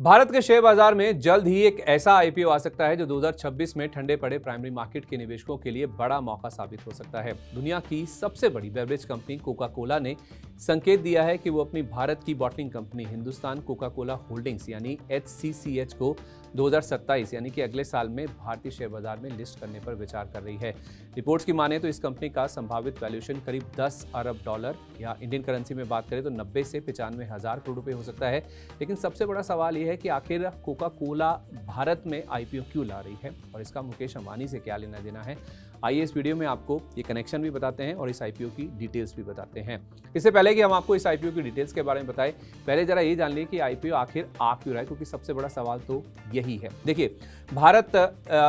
भारत के शेयर बाजार में जल्द ही एक ऐसा आईपीओ आ सकता है जो 2026 में ठंडे पड़े प्राइमरी मार्केट के निवेशकों के लिए बड़ा मौका साबित हो सकता है। दुनिया की सबसे बड़ी बेवरेज कंपनी कोका कोला ने संकेत दिया है कि वो अपनी भारत की bottling company Hindustan Coca Cola holdings यानी HCCH को 2027 यानी कि अगले साल में भारतीय शेयर बाजार में लिस्ट करने पर विचार कर रही है। रिपोर्ट्स की माने तो इस कंपनी का संभावित वैल्यूएशन करीब 10 अरब डॉलर या इंडियन करेंसी में बात करें तो 90 से 95 हजार करोड़ रुपए हो सकता है। लेकिन सबसे बड़ा सवाल यह है कि आखिर कोका कोला भारत में आईपीओ क्यों ला रही है और इसका मुकेश अंबानी से क्या लेना देना है। आइए इस वीडियो में आपको ये कनेक्शन भी बताते हैं और इस आईपीओ की डिटेल्स भी बताते हैं। इससे पहले कि हम आपको इस आईपीओ की डिटेल्स के बारे में बताएं, पहले जरा ये जान लीजिए कि आईपीओ आखिर आ क्यों रहा है, क्योंकि सबसे बड़ा सवाल तो यही है। देखिए, भारत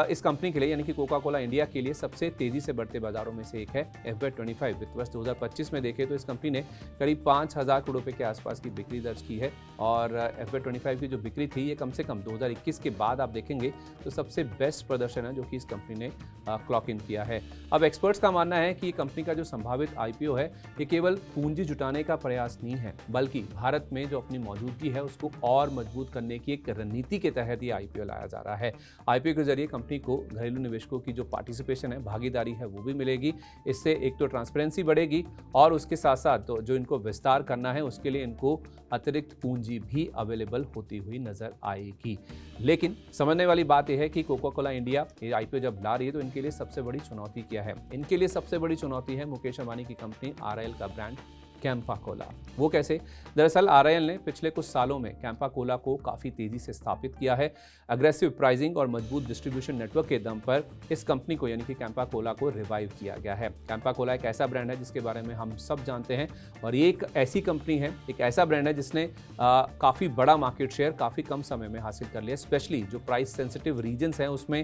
इस कंपनी के लिए यानी कि कोका कोला इंडिया के लिए सबसे तेजी से बढ़ते बाजारों में से एक है। FY25 वित्त वर्ष 2025 में देखें तो इस कंपनी ने करीब 5,000 करोड़ रुपए के आसपास की बिक्री दर्ज की है और FY25 की जो बिक्री थी ये कम से कम 2021 के बाद आप देखेंगे तो सबसे बेस्ट प्रदर्शन है जो कि इस कंपनी ने क्लॉक इन किया है। अब एक्सपर्ट्स का मानना है कि कंपनी का जो संभावित आईपीओ है ये केवल पूंजी जुटाने का प्रयास नहीं है, बल्कि भारत में जो अपनी मौजूदगी है उसको और मजबूत करने की एक रणनीति के तहत ये आईपीओ लाया जा रहा है। आईपीओ के जरिए कंपनी को घरेलू निवेशकों की जो पार्टिसिपेशन है, भागीदारी है, वो भी मिलेगी। इससे एक तो ट्रांसपेरेंसी बढ़ेगी और उसके साथ साथ तो जो इनको विस्तार करना है उसके लिए इनको अतिरिक्त पूंजी भी अवेलेबल होती हुई नजर आएगी। लेकिन समझने वाली बात यह है कि कोका कोला इंडिया ये आईपीओ जब ला रही है तो इनके लिए सबसे बड़ी चुनौती क्या है। इनके लिए सबसे बड़ी चुनौती है मुकेश अंबानी की कंपनी RIL का ब्रांड कैंपा कोला। वो कैसे? दरअसल RIL ने पिछले कुछ सालों में कैंपा कोला को काफ़ी तेज़ी से स्थापित किया है। अग्रेसिव प्राइसिंग और मजबूत डिस्ट्रीब्यूशन नेटवर्क के दम पर इस कंपनी को यानी कि कैंपा कोला को रिवाइव किया गया है। कैंपा कोला एक ऐसा ब्रांड है जिसके बारे में हम सब जानते हैं और ये एक ऐसी कंपनी है, एक ऐसा ब्रांड है जिसने काफ़ी बड़ा मार्केट शेयर काफ़ी कम समय में हासिल कर लिया। स्पेशली जो प्राइस सेंसिटिव रीजन्स हैं उसमें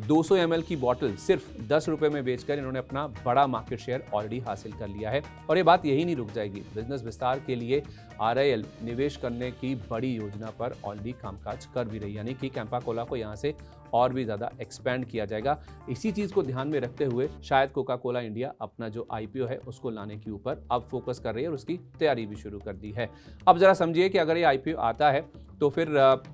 200 ml की बॉटल सिर्फ 10 रुपये में बेचकर इन्होंने अपना बड़ा मार्केट शेयर ऑलरेडी हासिल कर लिया है। और ये बात यही नहीं रुक जाएगी, बिजनेस विस्तार के लिए RIL निवेश करने की बड़ी योजना पर ऑलरेडी कामकाज कर भी रही, यानी कि कैंपा कोला को यहाँ से और भी ज़्यादा एक्सपेंड किया जाएगा। इसी चीज़ को ध्यान में रखते हुए शायद कोका कोला इंडिया अपना जो आईपीओ है उसको लाने के ऊपर अब फोकस कर रही है और उसकी तैयारी भी शुरू कर दी है। अब जरा समझिए कि अगर ये आईपीओ आता है तो फिर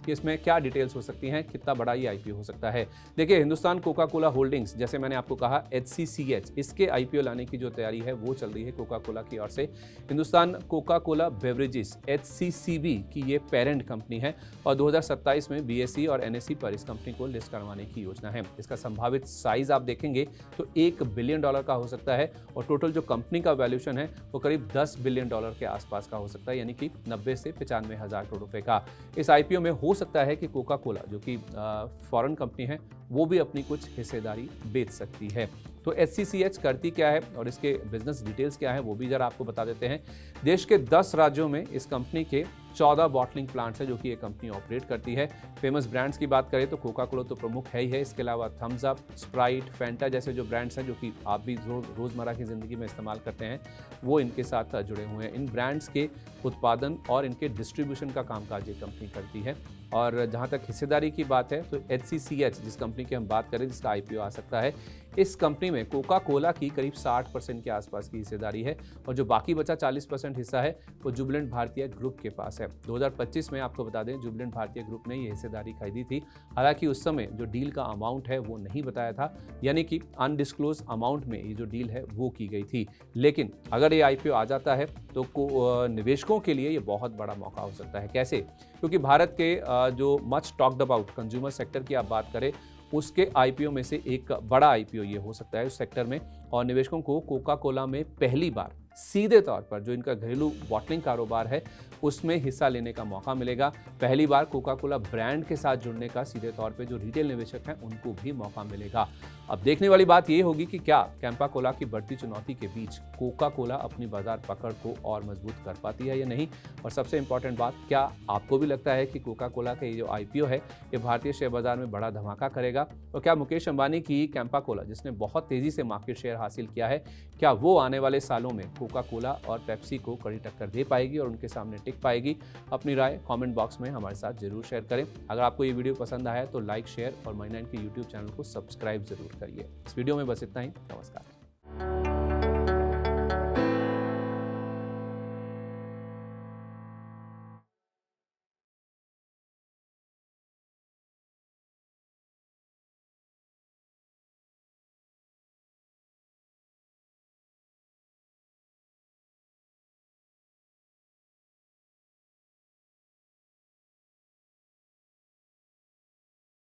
इसमें क्या डिटेल्स हो सकती हैं, कितना बड़ा ये आईपीओ हो सकता है। देखिए, हिंदुस्तान कोका कोला होल्डिंग्स, जैसे मैंने आपको कहा HCCH, इसके आईपीओ लाने की जो तैयारी है वो चल रही है कोका कोला की ओर से। Hindustan Coca Cola beverages HCCB की ये पेरेंट कंपनी है और 2027 में BSE और NSE पर इस कंपनी को लिस्ट करवाने की योजना है। इसका संभावित साइज आप देखेंगे तो $1 बिलियन का हो सकता है और टोटल जो कंपनी का वैल्यूएशन है वो करीब $10 बिलियन के आसपास का हो सकता है, यानी कि 90 से 95 हजार करोड़ रुपए का। इस आईपीओ में हो सकता है कि कोका कोला जो कि फॉरेन कंपनी है वो भी अपनी कुछ हिस्सेदारी बेच सकती है। तो HCCH करती क्या है और इसके बिजनेस डिटेल्स क्या है वो भी जरा आपको बता देते हैं। देश के 10 राज्यों में इस कंपनी के 14 बॉटलिंग प्लांट्स है जो कि ये कंपनी ऑपरेट करती है। फेमस ब्रांड्स की बात करें तो कोका कोला तो प्रमुख है ही है, इसके अलावा थम्स अप, स्प्राइट, फैंटा जैसे जो ब्रांड्स हैं जो कि आप भी रोज़मर्रा की ज़िंदगी में इस्तेमाल करते हैं वो इनके साथ जुड़े हुए हैं। इन ब्रांड्स के उत्पादन और इनके डिस्ट्रीब्यूशन का कामकाज ये कंपनी करती है। और जहाँ तक हिस्सेदारी की बात है तो HCCH जिस कंपनी की हम बात करें जिसका आईपीओ आ सकता है, इस कंपनी में कोका कोला की करीब 60% के आसपास की हिस्सेदारी है और जो बाकी बचा 40% हिस्सा है वो जुबिलेंट भारतीय ग्रुप के पास है। 2025 में आपको बता दें जुबिलेंट भारतीय ग्रुप ने ये हिस्सेदारी खरीदी थी। हालांकि उस समय जो डील का अमाउंट है वो नहीं बताया था, यानी कि अनडिस्क्लोज अमाउंट में ये जो डील है वो की गई थी। लेकिन अगर ये आईपीओ आ जाता है तो निवेशकों के लिए ये बहुत बड़ा मौका हो सकता है। कैसे? क्योंकि भारत के जो much talked about consumer sector की आप बात करें उसके आईपीओ में से एक बड़ा आईपीओ ये हो सकता है उस सेक्टर में और निवेशकों को कोका कोला में पहली बार सीधे तौर पर जो इनका घरेलू बॉटलिंग कारोबार है उसमें हिस्सा लेने का मौका मिलेगा। पहली बार कोका कोला ब्रांड के साथ जुड़ने का सीधे तौर पे जो रिटेल निवेशक हैं उनको भी मौका मिलेगा। अब देखने वाली बात ये होगी कि क्या कैंपा कोला की बढ़ती चुनौती के बीच कोका कोला अपनी बाजार पकड़ को और मजबूत कर पाती है या नहीं। और सबसे इंपॉर्टेंट बात, क्या आपको भी लगता है कि कोका कोला का ये जो आईपीओ है ये भारतीय शेयर बाजार में बड़ा धमाका करेगा? और क्या मुकेश अंबानी की कैंपा कोला जिसने बहुत तेजी से मार्केट शेयर हासिल किया है, क्या वो आने वाले सालों में कोका कोला और पेप्सी को कड़ी टक्कर दे पाएगी और उनके सामने टिक पाएगी? अपनी राय कमेंट बॉक्स में हमारे साथ जरूर शेयर करें। अगर आपको ये वीडियो पसंद आया तो लाइक, शेयर और माई 9 के यूट्यूब चैनल को सब्सक्राइब जरूर करिए। इस वीडियो में बस इतना ही। नमस्कार।